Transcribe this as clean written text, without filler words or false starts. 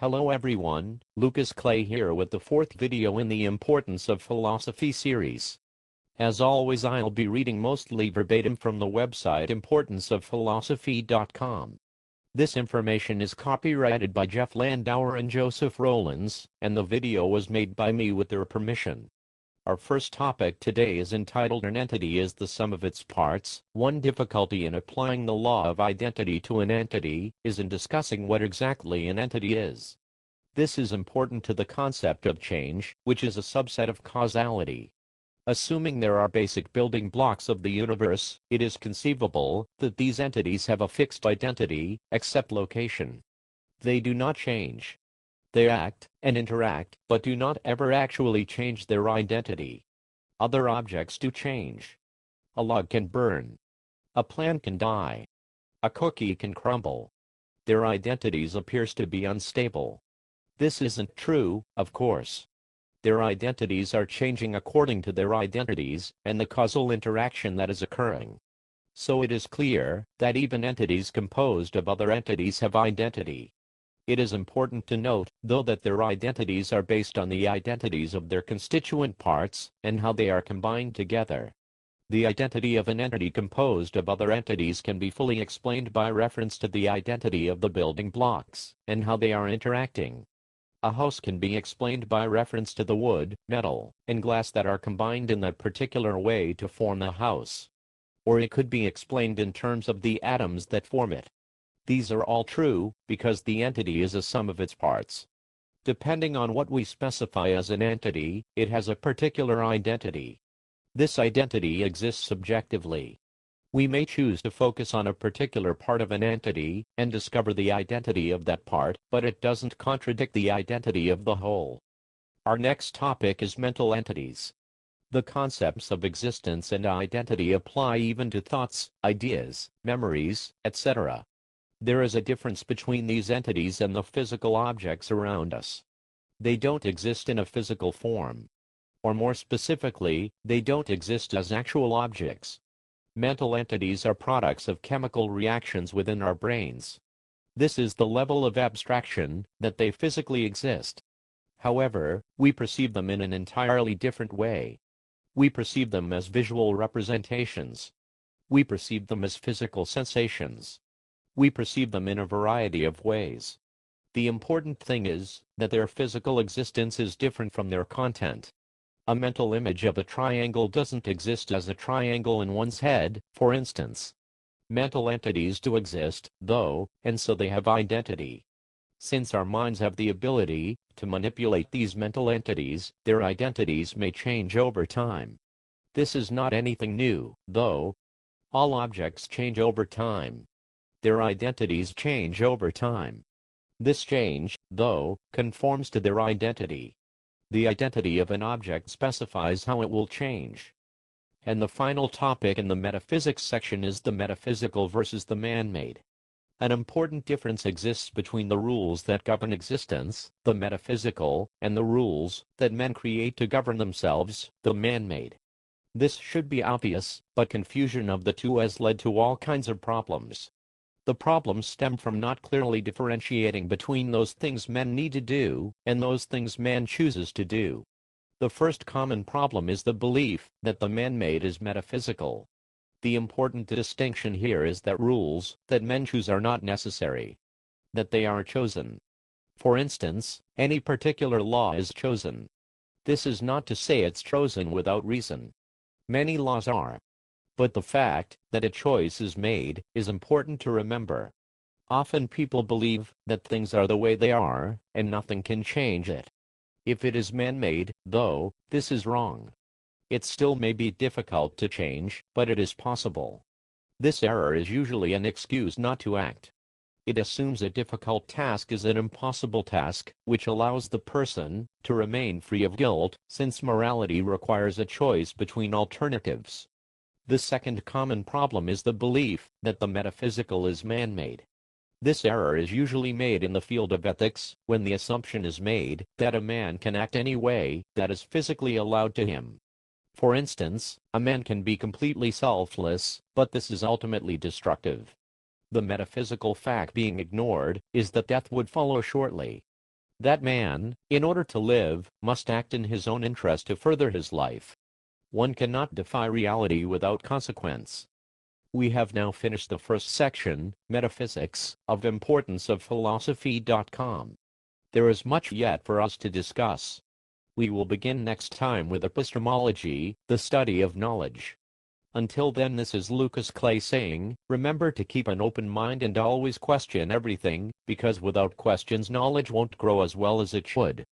Hello everyone, Lucas Clay here with the fourth video in the Importance of Philosophy series. As always, I'll be reading mostly verbatim from the website importanceofphilosophy.com. This information is copyrighted by Jeff Landauer and Joseph Rollins, and the video was made by me with their permission. Our first topic today is entitled An Entity is the Sum of Its Parts. One difficulty in applying the law of identity to an entity is in discussing what exactly an entity is. This is important to the concept of change, which is a subset of causality. Assuming there are basic building blocks of the universe, it is conceivable that these entities have a fixed identity, except location. They do not change. They act and interact, but do not ever actually change their identity. Other objects do change. A log can burn. A plant can die. A cookie can crumble. Their identities appears to be unstable. This isn't true, of course. Their identities are changing according to their identities and the causal interaction that is occurring. So it is clear that even entities composed of other entities have identity. It is important to note, though, that their identities are based on the identities of their constituent parts and how they are combined together. The identity of an entity composed of other entities can be fully explained by reference to the identity of the building blocks and how they are interacting. A house can be explained by reference to the wood, metal, and glass that are combined in that particular way to form the house. Or it could be explained in terms of the atoms that form it. These are all true, because the entity is a sum of its parts. Depending on what we specify as an entity, it has a particular identity. This identity exists subjectively. We may choose to focus on a particular part of an entity and discover the identity of that part, but it doesn't contradict the identity of the whole. Our next topic is mental entities. The concepts of existence and identity apply even to thoughts, ideas, memories, etc. There is a difference between these entities and the physical objects around us. They don't exist in a physical form. Or more specifically, they don't exist as actual objects. Mental entities are products of chemical reactions within our brains. This is the level of abstraction that they physically exist. However, we perceive them in an entirely different way. We perceive them as visual representations. We perceive them as physical sensations. We perceive them in a variety of ways. The important thing is that their physical existence is different from their content. A mental image of a triangle doesn't exist as a triangle in one's head, for instance. Mental entities do exist, though, and so they have identity. Since our minds have the ability to manipulate these mental entities, their identities may change over time. This is not anything new, though. All objects change over time. Their identities change over time. This change, though, conforms to their identity. The identity of an object specifies how it will change. And the final topic in the metaphysics section is the metaphysical versus the man-made. An important difference exists between the rules that govern existence, the metaphysical, and the rules that men create to govern themselves, the man-made. This should be obvious, but confusion of the two has led to all kinds of problems. The problems stem from not clearly differentiating between those things men need to do and those things man chooses to do. The first common problem is the belief that the man-made is metaphysical. The important distinction here is that rules that men choose are not necessary. That they are chosen. For instance, any particular law is chosen. This is not to say it's chosen without reason. Many laws are. But the fact that a choice is made is important to remember. Often people believe that things are the way they are, and nothing can change it. If it is man-made, though, this is wrong. It still may be difficult to change, but it is possible. This error is usually an excuse not to act. It assumes a difficult task is an impossible task, which allows the person to remain free of guilt, since morality requires a choice between alternatives. The second common problem is the belief that the metaphysical is man-made. This error is usually made in the field of ethics, when the assumption is made that a man can act any way that is physically allowed to him. For instance, a man can be completely selfless, but this is ultimately destructive. The metaphysical fact being ignored is that death would follow shortly. That man, in order to live, must act in his own interest to further his life. One cannot defy reality without consequence. We have now finished the first section, Metaphysics, of Importance of Philosophy.com. There is much yet for us to discuss. We will begin next time with epistemology, the study of knowledge. Until then, this is Lucas Clay saying, remember to keep an open mind and always question everything, because without questions knowledge won't grow as well as it should.